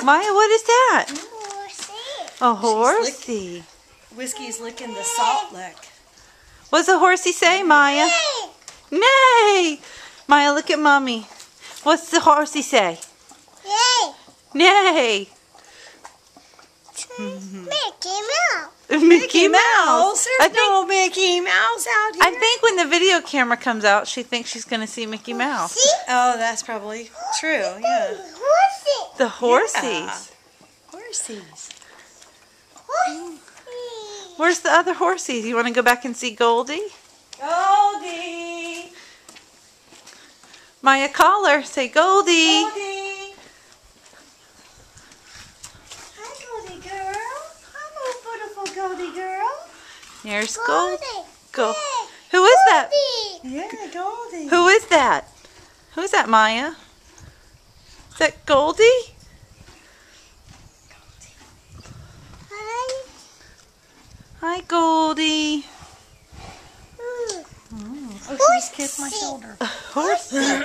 Maya, what is that? Horsey. A horsey. Whiskey's licking the salt lick. What's a horsey say, Maya? Nay! Maya, look at Mommy. What's the horsey say? Yay. Nay! Mickey Mouse. Mickey Mouse. There's no Mickey Mouse out here. I think when the video camera comes out, she thinks she's going to see Mickey Mouse. See? Oh, that's probably true. Yeah. Horsey. The horsies. Yeah. Horsies. Horsey. Where's the other horsies? You want to go back and see Goldie? Goldie. Maya, call her. Say, Goldie. Goldie. Hi, Goldie girl. Hello, beautiful Goldie girl. There's Goldie. Goldie. Who is that? Goldie. Yeah, Goldie. Who is that? Who is that, Maya? Is that Goldie? Hi. Hi, Goldie. Oh, she just kissed my shoulder. Horsey.